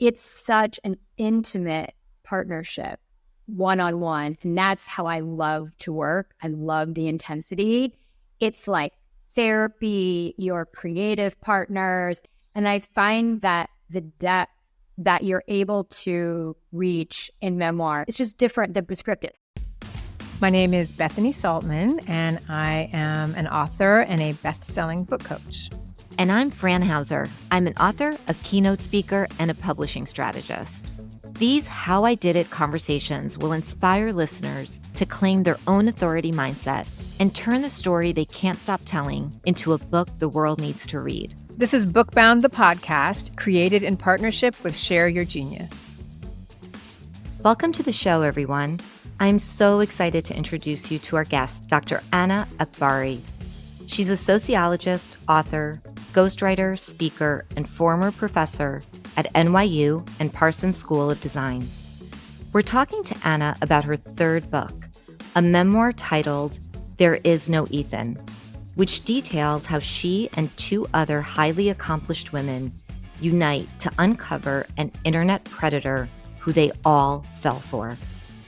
it's such an intimate partnership, one-on-one. And that's how I love to work. I love the intensity. It's like therapy, your creative partners. And I find that the depth that you're able to reach in memoir, it's just different than prescriptive. My name is Bethany Saltman, and I am an author and a best-selling book coach. And I'm Fran Hauser. I'm an author, a keynote speaker, and a publishing strategist. These How I Did It conversations will inspire listeners to claim their own authority mindset and turn the story they can't stop telling into a book the world needs to read. This is Bookbound, the podcast, created in partnership with Share Your Genius. Welcome to the show, everyone. I'm so excited to introduce you to our guest, Dr. Anna Akbari. She's a sociologist, author, ghostwriter, speaker, and former professor at NYU and Parsons School of Design. We're talking to Anna about her third book, a memoir titled There Is No Ethan, which details how she and two other highly accomplished women unite to uncover an internet predator who they all fell for.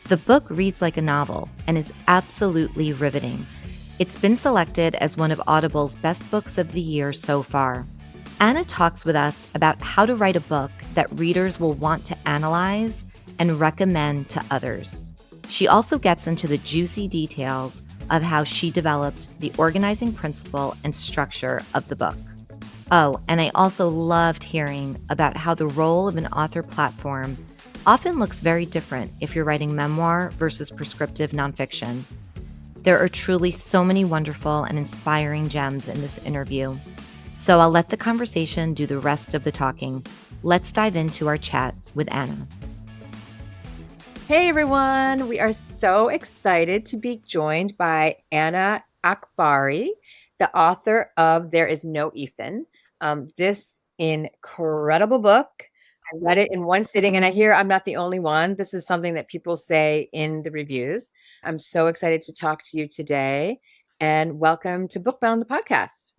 The book reads like a novel and is absolutely riveting. It's been selected as one of Audible's best books of the year so far. Anna talks with us about how to write a book that readers will want to analyze and recommend to others. She also gets into the juicy details of how she developed the organizing principle and structure of the book. Oh, and I also loved hearing about how the role of an author platform often looks very different if you're writing memoir versus prescriptive nonfiction. There are truly so many wonderful and inspiring gems in this interview. So I'll let the conversation do the rest of the talking. Let's dive into our chat with Anna. Hey everyone, we are so excited to be joined by Anna Akbari, the author of There Is No Ethan. This incredible book. I read it in one sitting, and I hear I'm not the only one. This is something that people say in the reviews. I'm so excited to talk to you today, and welcome to Bookbound, the podcast.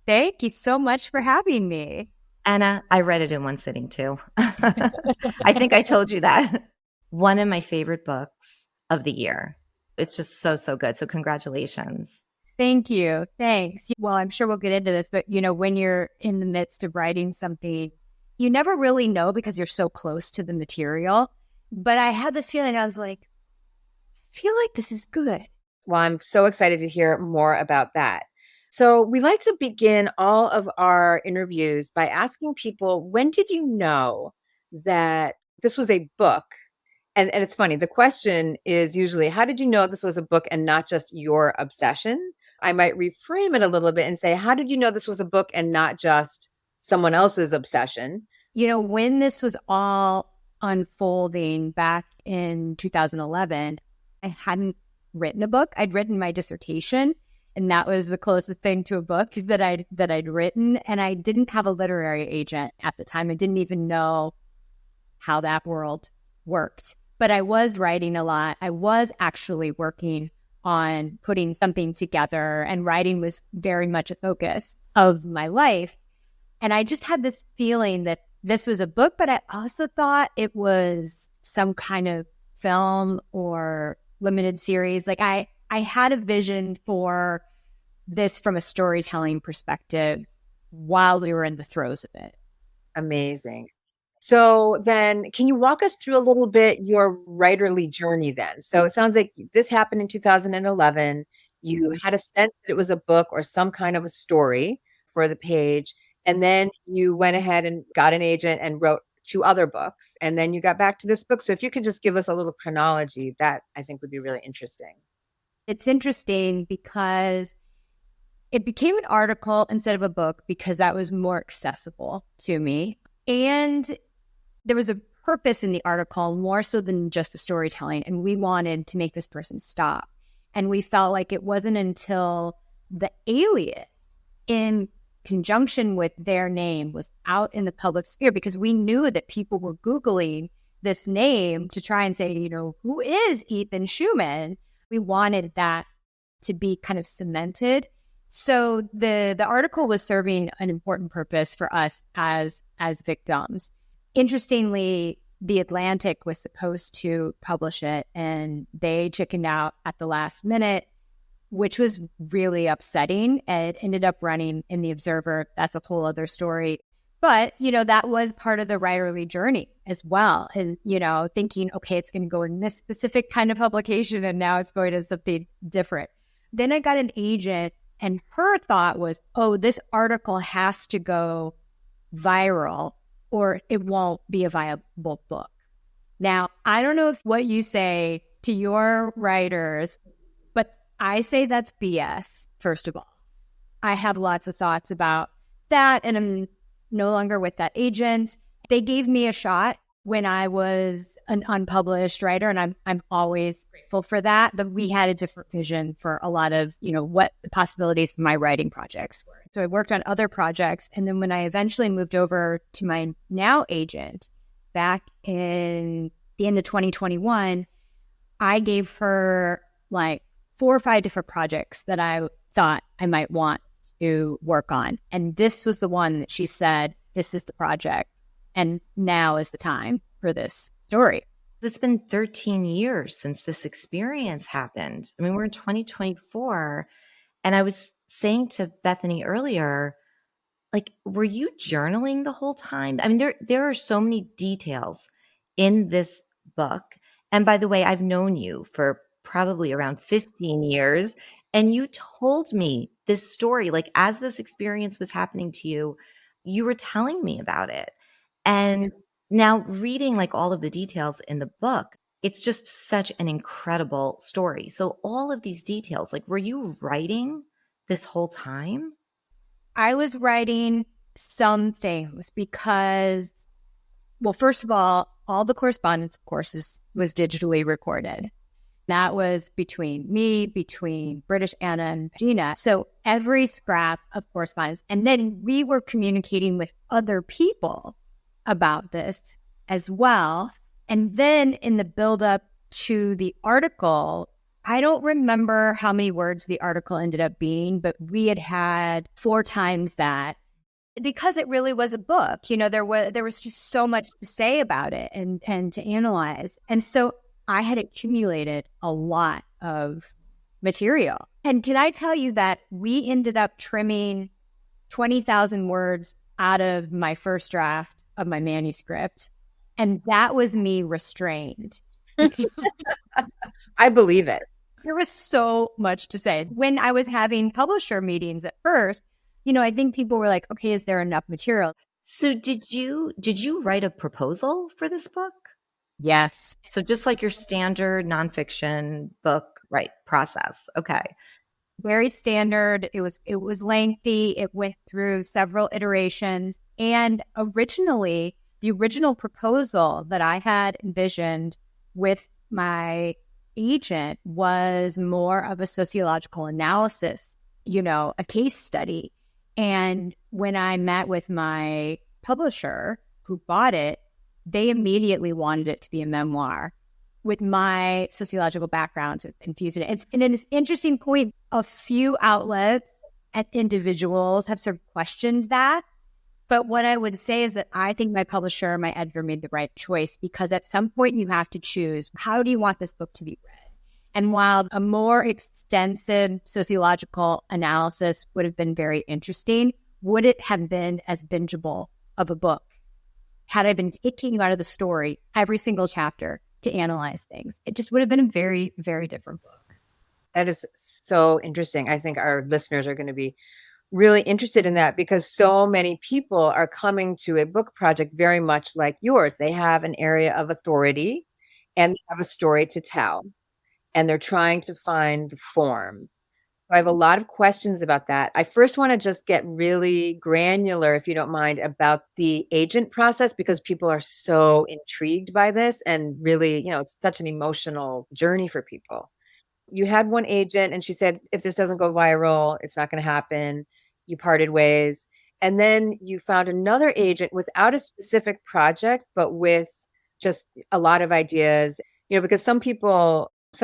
Thank you so much for having me. Anna, I read it in one sitting too. I think I told you that. One of my favorite books of the year. It's just so good. So congratulations. Thank you. Thanks. Well, I'm sure we'll get into this, but when you're in the midst of writing something, you never really know because you're so close to the material. But I had this feeling, I was like, I feel like this is good. Well, I'm so excited to hear more about that. So we like to begin all of our interviews by asking people, when did you know that this was a book? And it's funny, the question is usually, how did you know this was a book and not just your obsession? I might reframe it a little bit and say, how did you know this was a book and not just someone else's obsession? When this was all unfolding back in 2011, I hadn't written a book. I'd written my dissertation, and that was the closest thing to a book that I'd written. And I didn't have a literary agent at the time. I didn't even know how that world worked. But I was writing a lot. I was actually working on putting something together, and writing was very much a focus of my life. And I just had this feeling that this was a book, but I also thought it was some kind of film or limited series. Like I had a vision for this from a storytelling perspective while we were in the throes of it. Amazing. So then can you walk us through a little bit your writerly journey then? So it sounds like this happened in 2011. You had a sense that it was a book or some kind of a story for the page. And then you went ahead and got an agent and wrote two other books. And then you got back to this book. So if you could just give us a little chronology, that I think would be really interesting. It's interesting because it became an article instead of a book because that was more accessible to me. And there was a purpose in the article more so than just the storytelling. And we wanted to make this person stop. And we felt like it wasn't until the alias in conjunction with their name was out in the public sphere, because we knew that people were Googling this name to try and say, who is Ethan Schumann? We wanted that to be kind of cemented. So the article was serving an important purpose for us as victims. Interestingly, The Atlantic was supposed to publish it, and they chickened out at the last minute, which was really upsetting. It ended up running in The Observer. That's a whole other story. But, that was part of the writerly journey as well. And, thinking, okay, it's going to go in this specific kind of publication, and now it's going to something different. Then I got an agent, and her thought was, oh, this article has to go viral or it won't be a viable book. Now, I don't know if what you say to your writers, but I say that's BS, first of all. I have lots of thoughts about that, and I'm no longer with that agent. They gave me a shot when I was an unpublished writer, and I'm always grateful for that. But we had a different vision for a lot of, what the possibilities of my writing projects were. So I worked on other projects. And then when I eventually moved over to my now agent back in the end of 2021, I gave her like 4 or 5 different projects that I thought I might want to work on. And this was the one that she said, this is the project. And now is the time for this story. It's been 13 years since this experience happened. I mean, we're in 2024. And I was saying to Bethany earlier, like, were you journaling the whole time? I mean, there are so many details in this book. And by the way, I've known you for probably around 15 years. And you told me this story, like as this experience was happening to you, you were telling me about it. And now reading like all of the details in the book, it's just such an incredible story. So all of these details, like, were you writing this whole time? I was writing some things because, well, first of all the correspondence, of course, was digitally recorded. That was between me, between British Anna and Gina. So every scrap of correspondence. And then we were communicating with other people about this as well. And then in the buildup to the article, I don't remember how many words the article ended up being, but we had 4 times that because it really was a book. There was just so much to say about it and to analyze. And so I had accumulated a lot of material. And can I tell you that we ended up trimming 20,000 words out of my first draft of my manuscript. And that was me restrained. I believe it. There was so much to say. When I was having publisher meetings at first, I think people were like, okay, is there enough material? So did you write a proposal for this book? Yes. So just like your standard nonfiction book, right, process. Okay. Very standard. It was lengthy. It went through several iterations. And originally, the original proposal that I had envisioned with my agent was more of a sociological analysis, a case study. And when I met with my publisher who bought it, they immediately wanted it to be a memoir with my sociological background to infuse it. And it's an interesting point. A few outlets and individuals have sort of questioned that. But what I would say is that I think my publisher and my editor made the right choice, because at some point you have to choose, how do you want this book to be read? And while a more extensive sociological analysis would have been very interesting, would it have been as bingeable of a book had I been taking you out of the story every single chapter to analyze things? It just would have been a very, very different book. That is so interesting. I think our listeners are going to be really interested in that, because so many people are coming to a book project very much like yours. They have an area of authority and they have a story to tell, and they're trying to find the form. So I have a lot of questions about that. I first want to just get really granular, if you don't mind, about the agent process, because people are so intrigued by this, and really, it's such an emotional journey for people. You had one agent and she said, if this doesn't go viral, it's not going to happen. You parted ways. And then you found another agent without a specific project, but with just a lot of ideas, because some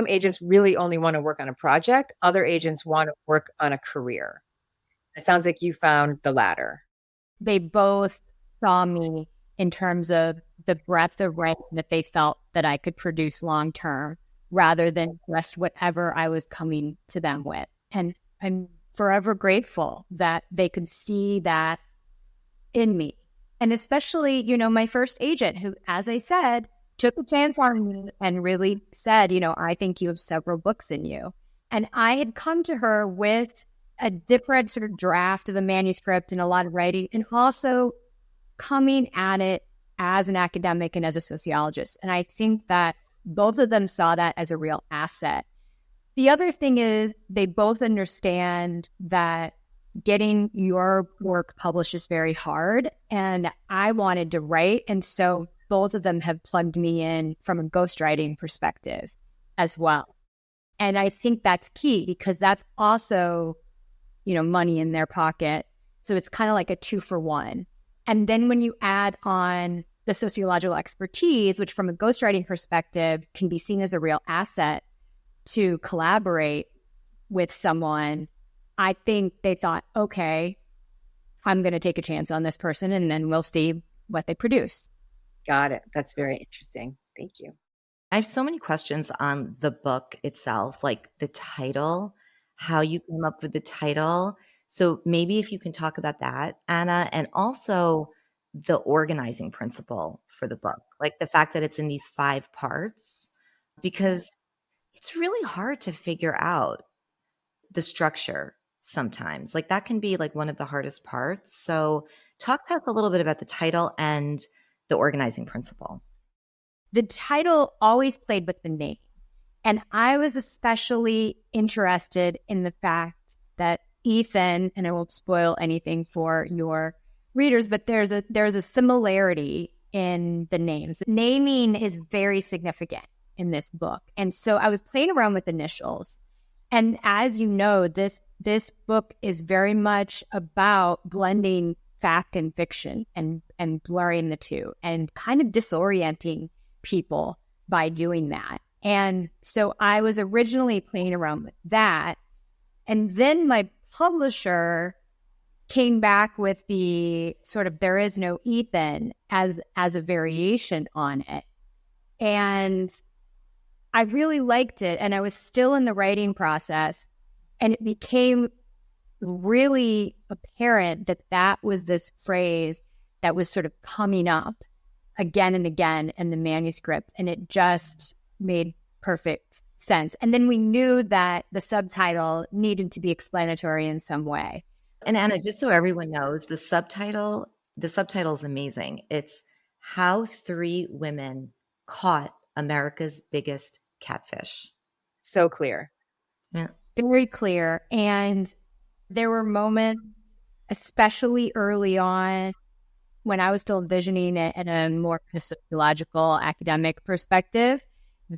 agents really only want to work on a project. Other agents want to work on a career. It sounds like you found the latter. They both saw me in terms of the breadth of writing that they felt that I could produce long term rather than just whatever I was coming to them with. And I'm forever grateful that they could see that in me. And especially, my first agent who, as I said, took a chance on me and really said, I think you have several books in you. And I had come to her with a different sort of draft of the manuscript and a lot of writing, and also coming at it as an academic and as a sociologist. And I think that both of them saw that as a real asset. The other thing is they both understand that getting your work published is very hard, and I wanted to write. And so both of them have plugged me in from a ghostwriting perspective as well. And I think that's key because that's also, money in their pocket. So it's kind of like a 2-for-1. And then when you add on the sociological expertise, which from a ghostwriting perspective can be seen as a real asset to collaborate with someone, I think they thought, okay, I'm going to take a chance on this person and then we'll see what they produce. Got it. That's very interesting. Thank you. I have so many questions on the book itself, like the title, how you came up with the title. So maybe if you can talk about that, Anna, and also the organizing principle for the book, like the fact that it's in these 5 parts, because it's really hard to figure out the structure sometimes. Like that can be like one of the hardest parts. So talk to us a little bit about the title and the organizing principle. The title always played with the name. And I was especially interested in the fact that Ethan, and I won't spoil anything for your readers, but there's a similarity in the names. Naming is very significant in this book. And so I was playing around with initials. And as you know, this book is very much about blending fact and fiction and blurring the two and kind of disorienting people by doing that. And so I was originally playing around with that. And then my publisher came back with the sort of there is no Ethan as a variation on it. And I really liked it. And I was still in the writing process. And it became really apparent that that was this phrase that was sort of coming up again and again in the manuscript. And it just made perfect sense. And then we knew that the subtitle needed to be explanatory in some way. And Anna, just so everyone knows, the subtitle is amazing. It's How 3 Women Caught America's Biggest Catfish. So clear. Yeah. Very clear. And there were moments, especially early on, when I was still envisioning it in a more sociological academic perspective,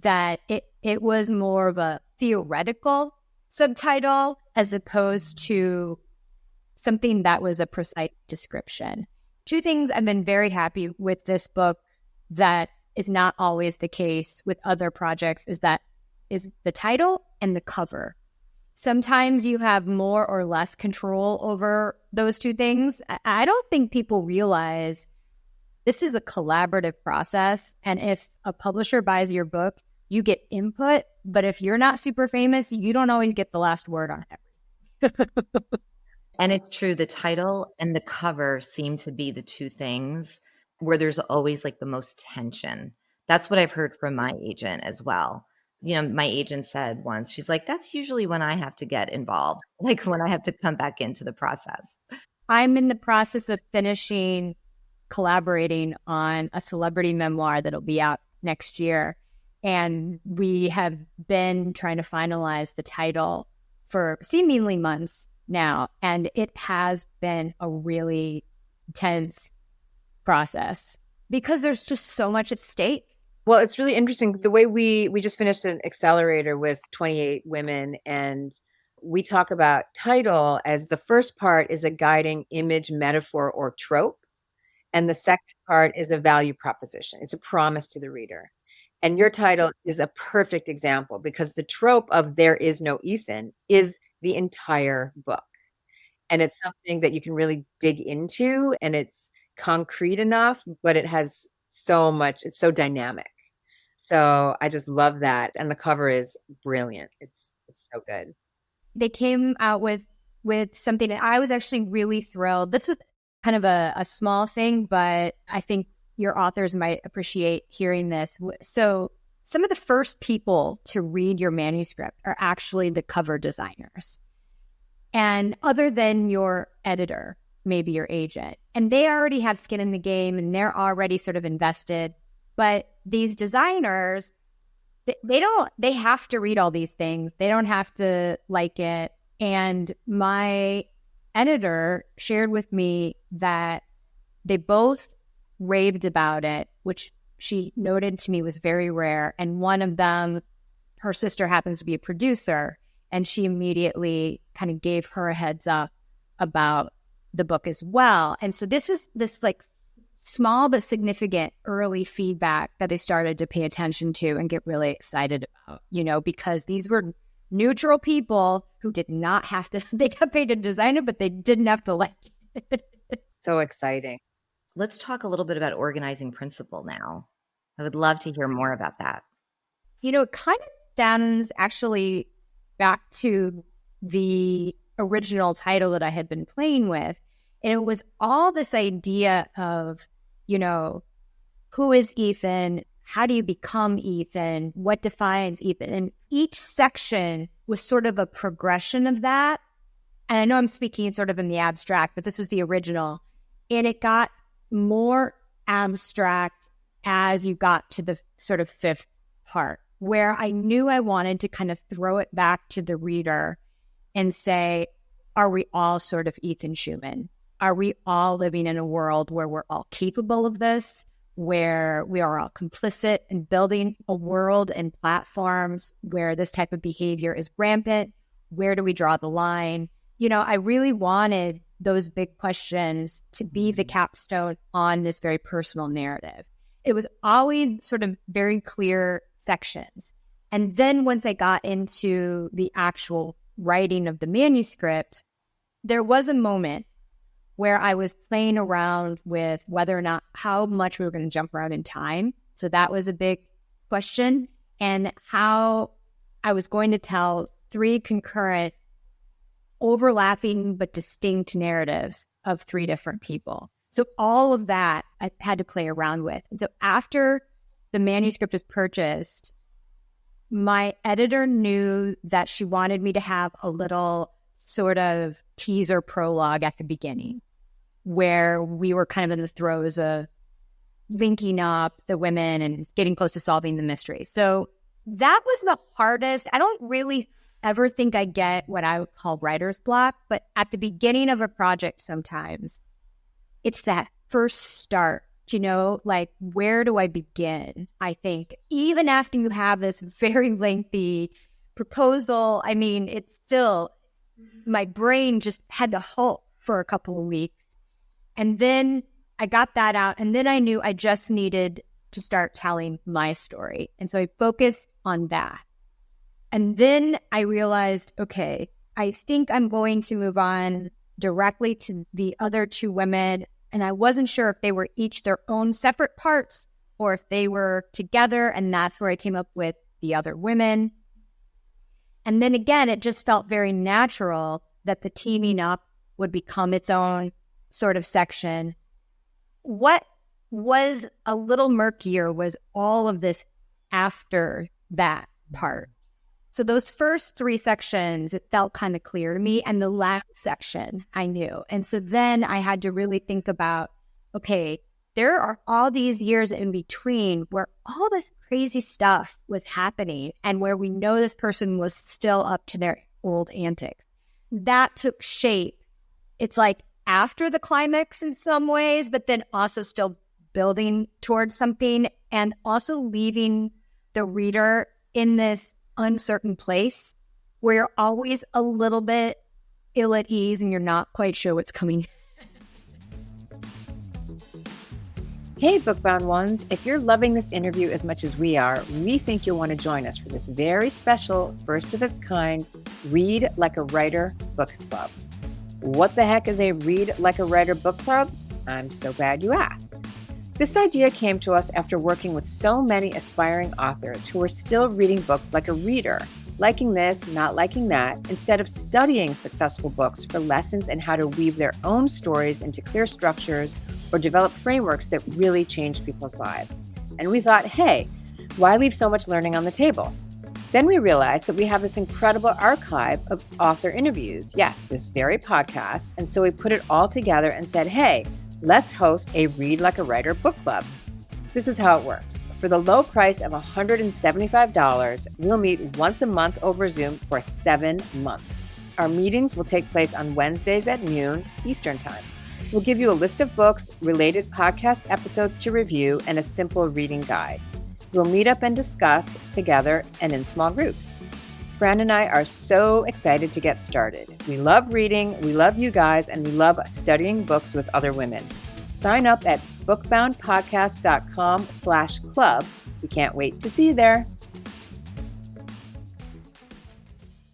that it was more of a theoretical subtitle as opposed to something that was a precise description. 2 things I've been very happy with this book that is not always the case with other projects is the title and the cover. Sometimes you have more or less control over those 2 things. I don't think people realize this is a collaborative process. And if a publisher buys your book, you get input. But if you're not super famous, you don't always get the last word on everything. And it's true. The title and the cover seem to be the 2 things where there's always like the most tension. That's what I've heard from my agent as well. My agent said once, she's like, that's usually when I have to get involved, like when I have to come back into the process. I'm in the process of collaborating on a celebrity memoir that'll be out next year. And we have been trying to finalize the title for seemingly months now. And it has been a really intense process because there's just so much at stake. Well, it's really interesting. The way we just finished an accelerator with 28 women, and we talk about title as the first part is a guiding image, metaphor, or trope. And the second part is a value proposition. It's a promise to the reader. And your title is a perfect example because the trope of there is no Ethan is the entire book. And it's something that you can really dig into, and it's concrete enough, but it has so much, it's so dynamic. So I just love that. And the cover is brilliant. It's so good. They came out with something, and I was actually really thrilled. This was kind of a small thing, but I think your authors might appreciate hearing this. So some of the first people to read your manuscript are actually the cover designers. And other than your editor, maybe your agent, and they already have skin in the game and they're already sort of invested. But these designers, they have to read all these things. They don't have to like it. And my editor shared with me that they both raved about it, which she noted to me was very rare. And one of them, her sister happens to be a producer, and she immediately kind of gave her a heads up about the book as well. And so this was this like small but significant early feedback that I started to pay attention to and get really excited about, because these were neutral people who did not have to, they got paid to design it, but they didn't have to like it. So exciting. Let's talk a little bit about organizing principle now. I would love to hear more about that. It kind of stems actually back to the original title that I had been playing with. And it was all this idea of, who is Ethan? How do you become Ethan? What defines Ethan? And each section was sort of a progression of that. And I know I'm speaking sort of in the abstract, but this was the original. And it got more abstract as you got to the sort of fifth part, where I knew I wanted to kind of throw it back to the reader and say, are we all sort of Ethan Schumann? Are we all living in a world where we're all capable of this, where we are all complicit in building a world and platforms where this type of behavior is rampant? Where do we draw the line? I really wanted those big questions to be the capstone on this very personal narrative. It was always sort of very clear sections. And then once I got into the actual writing of the manuscript, there was a moment where I was playing around with whether or not how much we were going to jump around in time. So that was a big question, and how I was going to tell 3 concurrent, overlapping but distinct narratives of 3 different people. So all of that I had to play around with. And so after the manuscript was purchased, my editor knew that she wanted me to have a little sort of teaser prologue at the beginning, where we were kind of in the throes of linking up the women and getting close to solving the mystery. So that was the hardest. I don't really ever think I get what I would call writer's block, but at the beginning of a project sometimes, it's that first start, like where do I begin? I think even after you have this very lengthy proposal, it's still, my brain just had to halt for a couple of weeks. And then I got that out, and then I knew I just needed to start telling my story. And so I focused on that. And then I realized, okay, I think I'm going to move on directly to the other 2 women. And I wasn't sure if they were each their own separate parts or if they were together. And that's where I came up with the other women. And then again, it just felt very natural that the teaming up would become its own sort of section. What was a little murkier was all of this after that part. So those first 3 sections, it felt kind of clear to me. And the last section, I knew. And so then I had to really think about, okay, there are all these years in between where all this crazy stuff was happening and where we know this person was still up to their old antics. That took shape. It's like after the climax in some ways, but then also still building towards something and also leaving the reader in this uncertain place where you're always a little bit ill at ease and you're not quite sure what's coming. Hey, Bookbound ones. If you're loving this interview as much as we are, we think you'll want to join us for this very special, first of its kind, Read Like a Writer book club. What the heck is a Read Like a Writer book club? I'm so glad you asked. This idea came to us after working with so many aspiring authors who were still reading books like a reader, liking this, not liking that, instead of studying successful books for lessons in how to weave their own stories into clear structures or develop frameworks that really change people's lives. And we thought, hey, why leave so much learning on the table? Then we realized that we have this incredible archive of author interviews. Yes, this very podcast. And so we put it all together and said, hey, let's host a Read Like a Writer book club. This is how it works. For the low price of $175, we'll meet once a month over Zoom for 7 months. Our meetings will take place on Wednesdays at noon Eastern Time. We'll give you a list of books, related podcast episodes to review, and a simple reading guide. We'll meet up and discuss together and in small groups. Fran and I are so excited to get started. We love reading, we love you guys, and we love studying books with other women. Sign up at bookboundpodcast.com/club. We can't wait to see you there.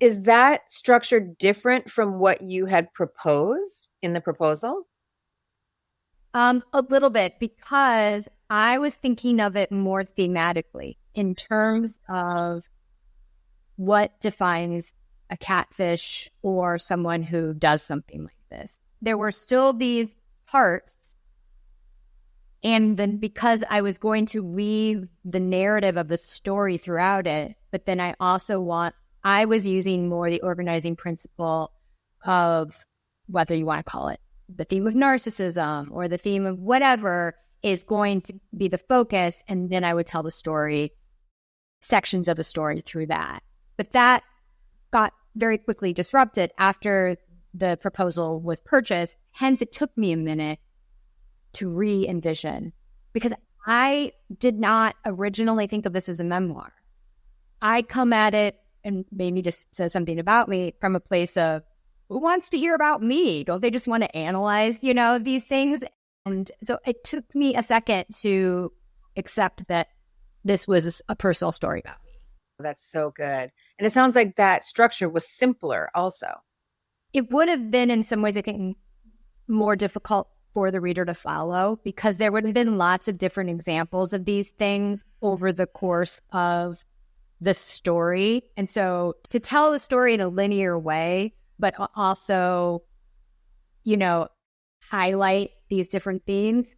Is that structure different from what you had proposed in the proposal? A little bit, because I was thinking of it more thematically in terms of what defines a catfish or someone who does something like this. There were still these parts, and then because I was going to weave the narrative of the story throughout it, but then I was using more the organizing principle of, whether you want to call it the theme of narcissism or the theme of whatever is going to be the focus, and then I would tell the story, sections of the story through that. But that got very quickly disrupted after the proposal was purchased. Hence, it took me a minute to re-envision, because I did not originally think of this as a memoir. I come at it, and maybe this says something about me, from a place of, who wants to hear about me? Don't they just want to analyze, these things? And so it took me a second to accept that this was a personal story about me. That's so good. And it sounds like that structure was simpler also. It would have been, in some ways, I think, more difficult for the reader to follow, because there would have been lots of different examples of these things over the course of the story. And so to tell the story in a linear way, but also, highlight these different themes,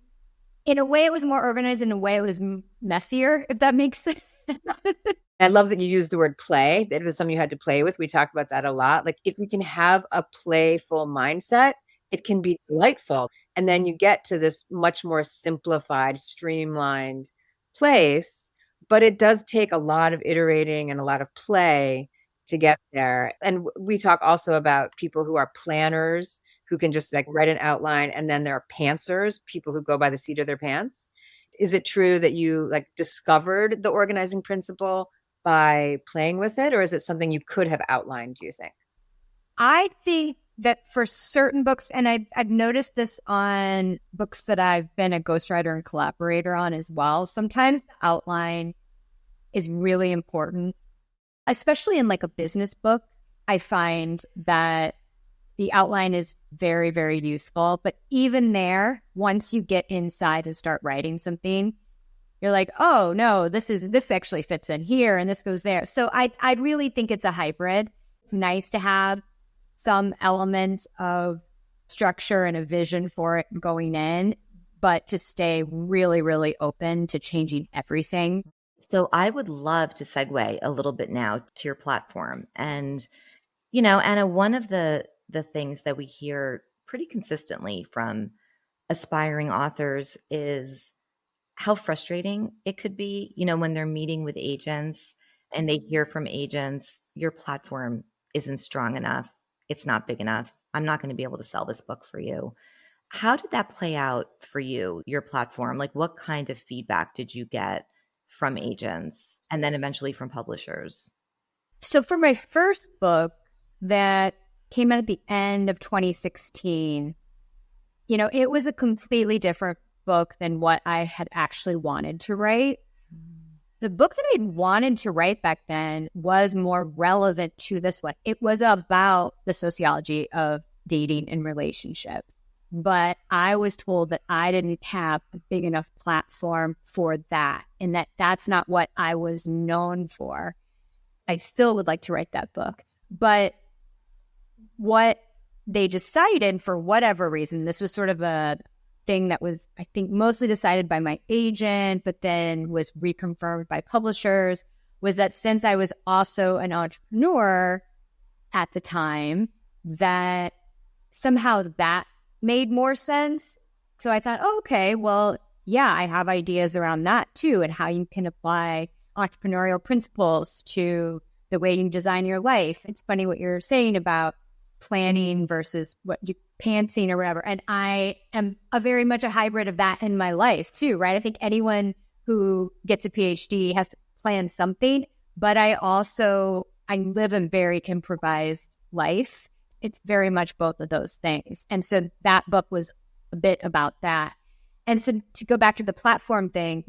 in a way it was more organized, in a way it was messier, if that makes sense. I love that you used the word play. It was something you had to play with. We talked about that a lot. Like, if you can have a playful mindset, it can be delightful. And then you get to this much more simplified, streamlined place. But it does take a lot of iterating and a lot of play to get there. And we talk also about people who are planners, who can just write an outline. And then there are pantsers, people who go by the seat of their pants. Is it true that you discovered the organizing principle by playing with it, or is it something you could have outlined, do you think? I think that for certain books, and I've noticed this on books that I've been a ghostwriter and collaborator on as well, sometimes the outline is really important, especially in a business book. I find that the outline is very, very useful. But even there, once you get inside and start writing something, you're like, oh no, this actually fits in here and this goes there. So I really think it's a hybrid. It's nice to have some element of structure and a vision for it going in, but to stay really, really open to changing everything. So I would love to segue a little bit now to your platform. And, Anna, one of the things that we hear pretty consistently from aspiring authors is how frustrating it could be, when they're meeting with agents and they hear from agents, your platform isn't strong enough. It's not big enough. I'm not going to be able to sell this book for you. How did that play out for you, your platform? What kind of feedback did you get from agents and then eventually from publishers? So for my first book that came out at the end of 2016, it was a completely different book than what I had actually wanted to write. The book that I wanted to write back then was more relevant to this one. It was about the sociology of dating and relationships. but I was told that I didn't have a big enough platform for that, and that that's not what I was known for. I still would like to write that book. But what they decided, for whatever reason, this was sort of a thing that was, I think, mostly decided by my agent, but then was reconfirmed by publishers, was that since I was also an entrepreneur at the time, that somehow that made more sense. So I thought, oh, okay, well, yeah, I have ideas around that too, and how you can apply entrepreneurial principles to the way you design your life. It's funny what you're saying about planning versus what you pantsing or whatever. And I am very much a hybrid of that in my life too, right? I think anyone who gets a PhD has to plan something, but I live a very improvised life. It's very much both of those things. And so that book was a bit about that. And so to go back to the platform thing,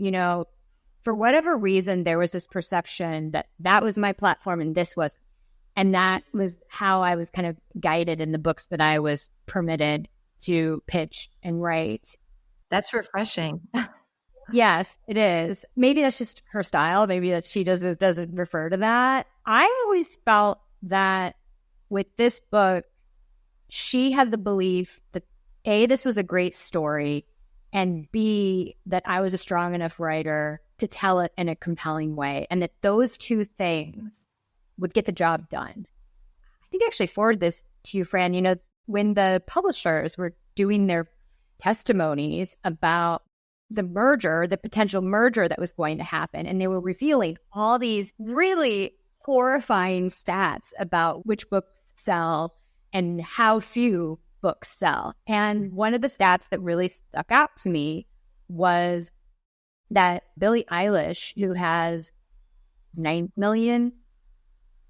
for whatever reason, there was this perception that that was my platform and this was. And that was how I was kind of guided in the books that I was permitted to pitch and write. That's refreshing. Yes, it is. Maybe that's just her style. Maybe that she doesn't refer to that. I always felt that with this book, she had the belief that A, this was a great story, and B, that I was a strong enough writer to tell it in a compelling way, and that those two things would get the job done. I think I actually forwarded this to you, Fran. When the publishers were doing their testimonies about the potential merger that was going to happen, and they were revealing all these really horrifying stats about which books sell and how few books sell. And one of the stats that really stuck out to me was that Billie Eilish, who has 9 million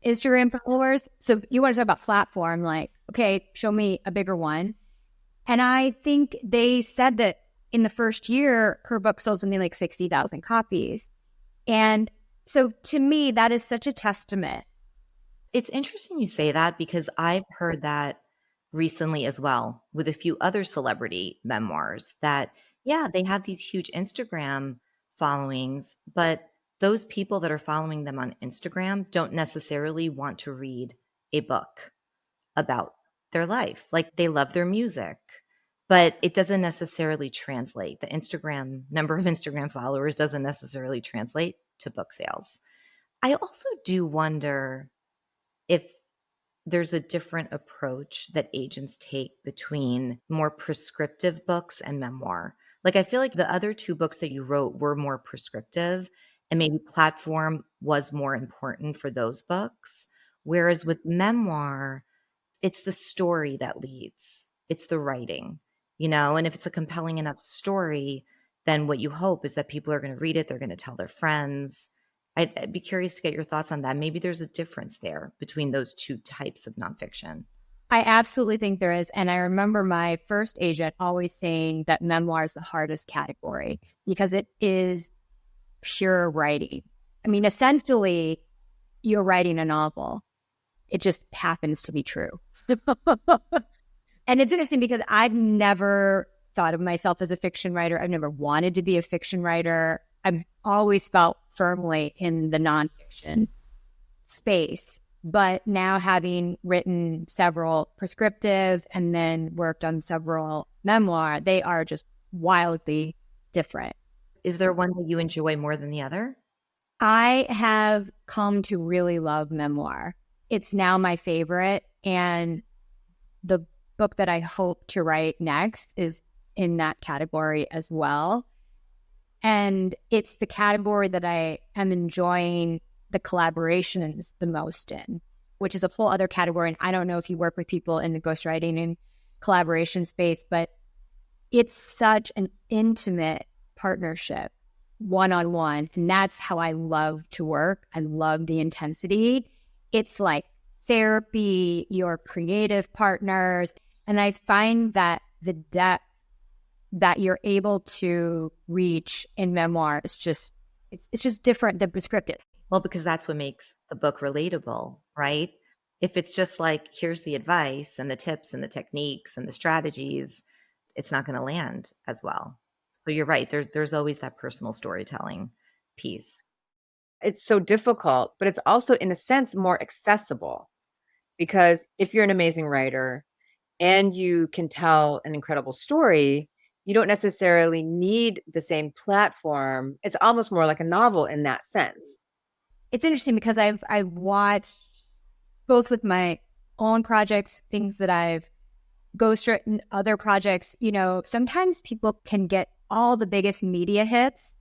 Instagram followers. So you want to talk about platform, like, okay, show me a bigger one. And I think they said that in the first year, her book sold something like 60,000 copies. And so to me, that is such a testament. It's interesting you say that, because I've heard that recently as well with a few other celebrity memoirs that, yeah, they have these huge Instagram followings, but those people that are following them on Instagram don't necessarily want to read a book about their life. Like, they love their music, but it doesn't necessarily translate. The number of Instagram followers doesn't necessarily translate to book sales. I also do wonder if there's a different approach that agents take between more prescriptive books and memoir. Like, I feel like the other two books that you wrote were more prescriptive, and maybe platform was more important for those books. Whereas with memoir, it's the story that leads. It's the writing, and if it's a compelling enough story, then what you hope is that people are going to read it. They're going to tell their friends. I'd be curious to get your thoughts on that. Maybe there's a difference there between those two types of nonfiction. I absolutely think there is. And I remember my first agent always saying that memoir is the hardest category because it is pure writing. I mean, essentially, you're writing a novel. It just happens to be true. And it's interesting because I've never thought of myself as a fiction writer. I've never wanted to be a fiction writer. I've always felt firmly in the nonfiction space. But now, having written several prescriptive and then worked on several memoir, they are just wildly different. Is there one that you enjoy more than the other? I have come to really love memoir. It's now my favorite. And the book that I hope to write next is in that category as well. And it's the category that I am enjoying the collaborations the most in, which is a whole other category. And I don't know if you work with people in the ghostwriting and collaboration space, but it's such an intimate partnership, one-on-one. And that's how I love to work. I love the intensity. It's like therapy, your creative partners. And I find that the depth that you're able to reach in memoir is just, it's just different than prescriptive. Well, because that's what makes the book relatable, right? If it's just like, here's the advice and the tips and the techniques and the strategies, it's not going to land as well. So you're right. There's always that personal storytelling piece. It's so difficult, but it's also, in a sense, more accessible, because if you're an amazing writer and you can tell an incredible story, you don't necessarily need the same platform. It's almost more like a novel in that sense. It's interesting because I've watched both with my own projects, things that I've ghostwritten, other projects. You know, sometimes people can get all the biggest media hits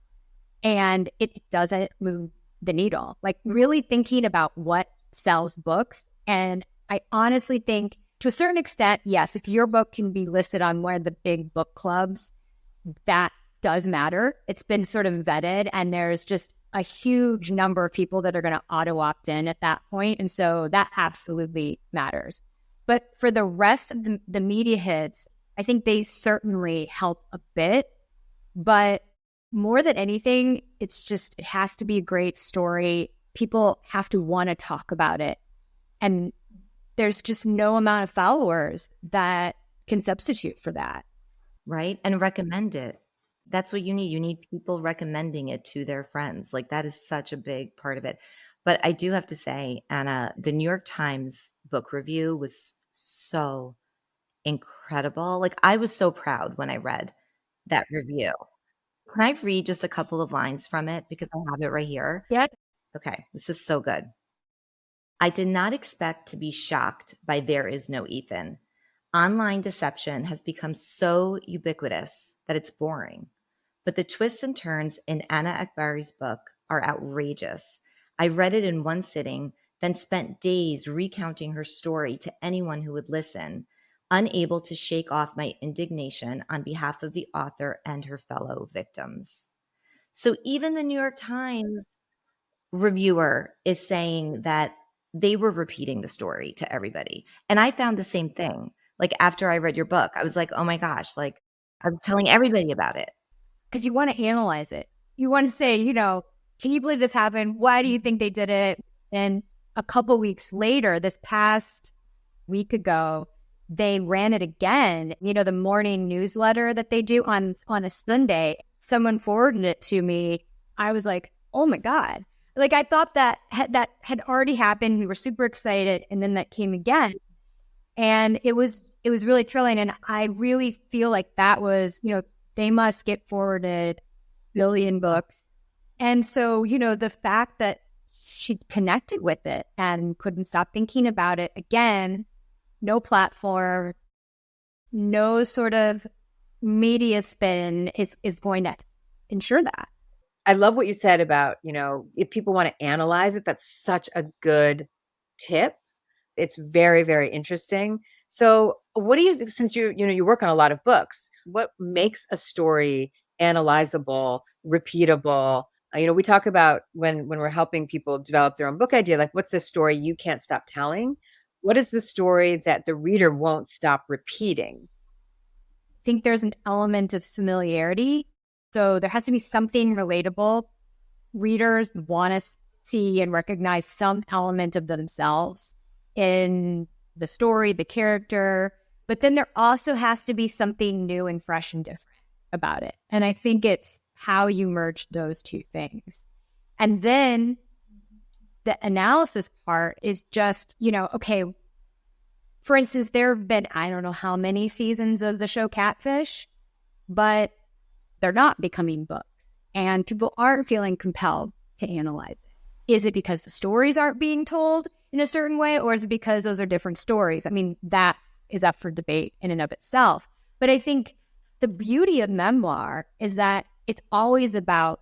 and it doesn't move the needle. Like really thinking about what sells books. And I honestly think to a certain extent, yes, if your book can be listed on one of the big book clubs, that does matter. It's been sort of vetted and there's just a huge number of people that are going to auto opt in at that point. And so that absolutely matters. But for the rest of the media hits, I think they certainly help a bit. But more than anything, it's just, it has to be a great story. People have to want to talk about it. And there's just no amount of followers that can substitute for that. Right. And recommend it. That's what you need. You need people recommending it to their friends. Like that is such a big part of it. But I do have to say, Anna, the New York Times book review was so incredible. Like I was so proud when I read that review. Can I read just a couple of lines from it? Because I have it right here. Yeah. Okay. This is so good. I did not expect to be shocked by There Is No Ethan. Online deception has become so ubiquitous that it's boring. But the twists and turns in Anna Akbari's book are outrageous. I read it in one sitting, then spent days recounting her story to anyone who would listen, unable to shake off my indignation on behalf of the author and her fellow victims. So even the New York Times reviewer is saying that they were repeating the story to everybody. And I found the same thing. Like after I read your book, I was like, oh my gosh, like I was telling everybody about it. Because you want to analyze it. You want to say, you know, can you believe this happened? Why do you think they did it? And a couple weeks later, this past week ago, they ran it again. You know, the morning newsletter that they do on a Sunday, someone forwarded it to me. I was like, oh my God. Like I thought that had already happened. We were super excited. And then that came again. And it was really thrilling. And I really feel like that was, you know, they must get forwarded billion books. And so, you know, the fact that she connected with it and couldn't stop thinking about it again, no platform, no sort of media spin is going to ensure that. I love what you said about, you know, if people want to analyze it, that's such a good tip. It's very, very interesting. So what do you, since you work on a lot of books, what makes a story analyzable, repeatable? We talk about when we're helping people develop their own book idea, like what's the story you can't stop telling? What is the story that the reader won't stop repeating? I think there's an element of familiarity. So there has to be something relatable. Readers want to see and recognize some element of themselves in the story, the character, but then there also has to be something new and fresh and different about it. And I think it's how you merge those two things. And then the analysis part is just, okay, for instance, there have been, I don't know how many seasons of the show Catfish, but they're not becoming books and people aren't feeling compelled to analyze it. Is it because the stories aren't being told in a certain way, or is it because those are different stories? I mean, that is up for debate in and of itself. But I think the beauty of memoir is that it's always about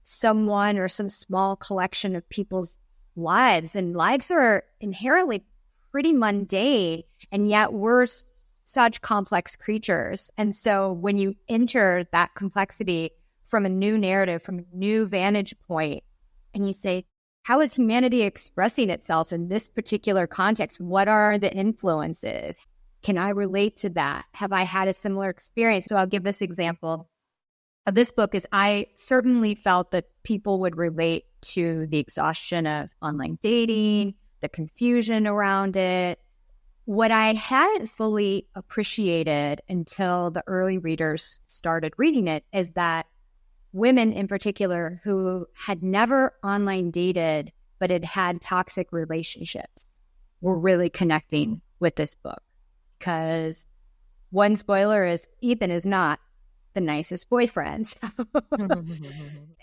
someone or some small collection of people's lives, and lives are inherently pretty mundane, and yet we're such complex creatures. And so when you enter that complexity from a new narrative, from a new vantage point, and you say, how is humanity expressing itself in this particular context? What are the influences? Can I relate to that? Have I had a similar experience? So I'll give this example of this book. Is I certainly felt that people would relate to the exhaustion of online dating, the confusion around it, what I hadn't fully appreciated until the early readers started reading it is that women in particular who had never online dated but had had toxic relationships were really connecting with this book. Because one spoiler is Ethan is not the nicest boyfriend.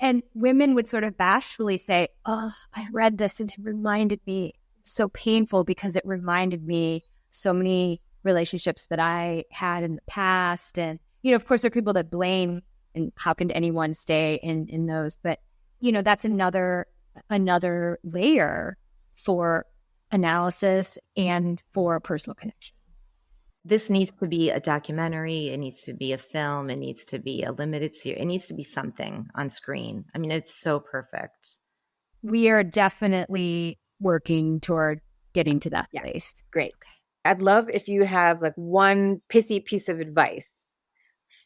And women would sort of bashfully say, oh, I read this and it reminded me, so painful because it reminded me so many relationships that I had in the past. And, of course, there are people that blame and how can anyone stay in those? But, that's another layer for analysis and for personal connection. This needs to be a documentary. It needs to be a film. It needs to be a limited series. It needs to be something on screen. I mean, it's so perfect. We are definitely working toward getting to that place. Great. I'd love if you have like one pithy piece of advice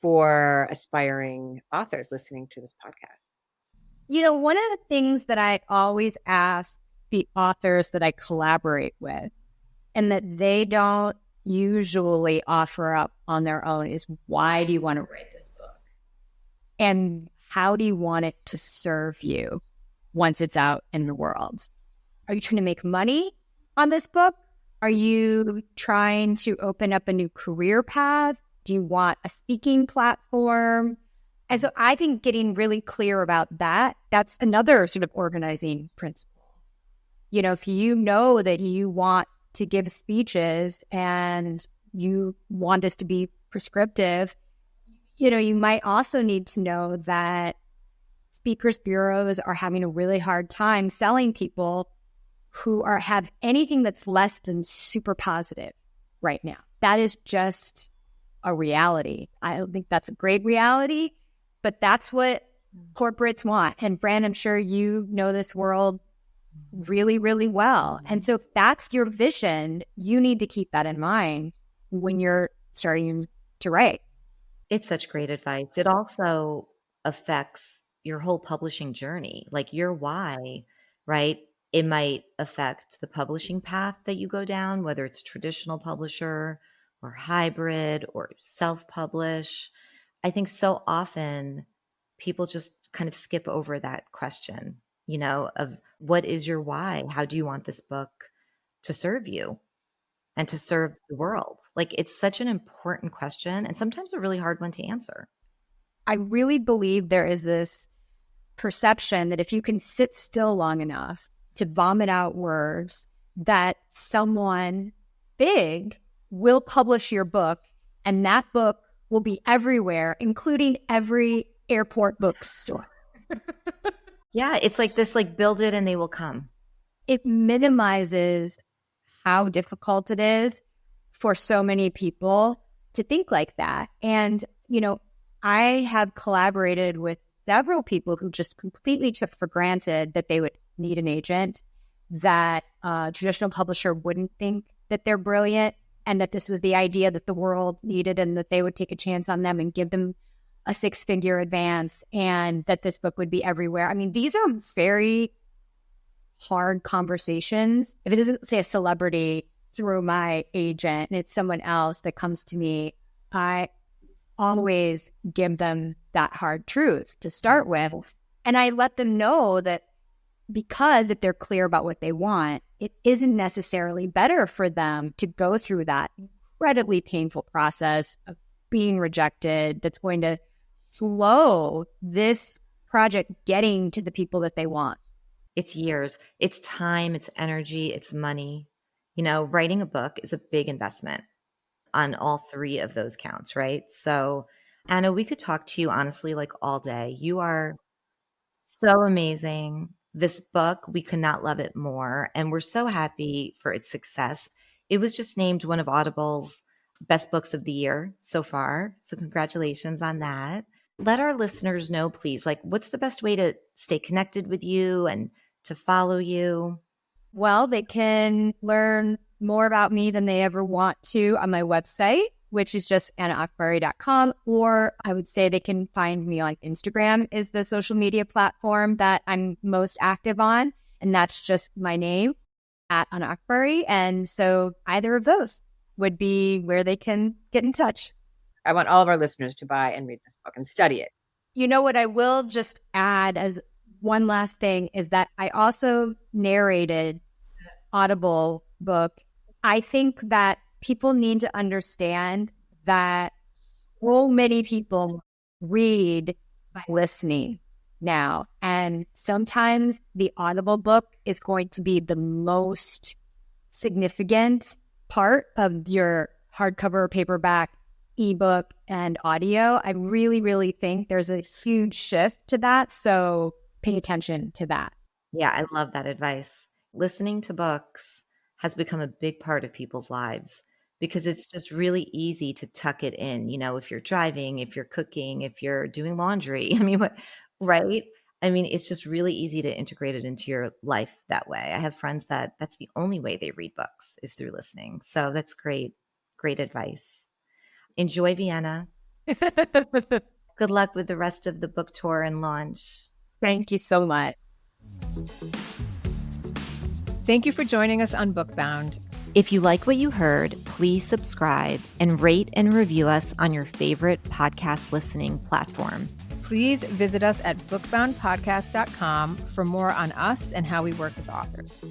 for aspiring authors listening to this podcast. One of the things that I always ask the authors that I collaborate with and that they don't usually offer up on their own is, why do you want to write this book? And how do you want it to serve you once it's out in the world? Are you trying to make money on this book? Are you trying to open up a new career path? Do you want a speaking platform? And so I think getting really clear about that, that's another sort of organizing principle. If you know that you want to give speeches and you want this to be prescriptive, you might also need to know that speakers bureaus are having a really hard time selling people who have anything that's less than super positive right now. That is just a reality. I don't think that's a great reality, but that's what corporates want. And Fran, I'm sure you know this world really, really well. And so if that's your vision, you need to keep that in mind when you're starting to write. It's such great advice. It also affects your whole publishing journey, like your why, right? It might affect the publishing path that you go down, whether it's traditional publisher or hybrid or self-publish. I think so often people just kind of skip over that question, of what is your why? How do you want this book to serve you and to serve the world? Like, it's such an important question and sometimes a really hard one to answer. I really believe there is this perception that if you can sit still long enough to vomit out words, that someone big will publish your book, and that book will be everywhere, including every airport bookstore. Yeah, it's like this, like, build it and they will come. It minimizes how difficult it is for so many people to think like that. And, I have collaborated with several people who just completely took for granted that they would need an agent, that a traditional publisher wouldn't think that they're brilliant, and that this was the idea that the world needed and that they would take a chance on them and give them a 6-figure advance, and that this book would be everywhere. I mean, these are very hard conversations. If it isn't, say, a celebrity through my agent and it's someone else that comes to me, I always give them that hard truth to start with. And I let them know that because if they're clear about what they want, it isn't necessarily better for them to go through that incredibly painful process of being rejected that's going to slow this project getting to the people that they want. It's years, it's time, it's energy, it's money. Writing a book is a big investment on all three of those counts, right? So, Anna, we could talk to you honestly like all day. You are so amazing. This book, we could not love it more. And we're so happy for its success. It was just named one of Audible's best books of the year so far. So congratulations on that. Let our listeners know, please, like, what's the best way to stay connected with you and to follow you? Well, they can learn more about me than they ever want to on my website, which is just annaakbari.com. Or I would say they can find me on Instagram, is the social media platform that I'm most active on. And that's just my name, @Anna Akbari. And so either of those. would be where they can get in touch. I want all of our listeners to buy and read this book and study it. You know what I will just add as one last thing is that I also narrated the Audible book. I think that people need to understand that so many people read by listening now. And sometimes the Audible book is going to be the most significant part of your hardcover, paperback, ebook, and audio. I really, really think there's a huge shift to that. So pay attention to that. Yeah, I love that advice. Listening to books has become a big part of people's lives because it's just really easy to tuck it in. You know, if you're driving, if you're cooking, if you're doing laundry, I mean, right? I mean, it's just really easy to integrate it into your life that way. I have friends that's the only way they read books is through listening. So that's great. Great advice. Enjoy Vienna. Good luck with the rest of the book tour and launch. Thank you so much. Thank you for joining us on Bookbound. If you like what you heard, please subscribe and rate and review us on your favorite podcast listening platform. Please visit us at bookboundpodcast.com for more on us and how we work with authors.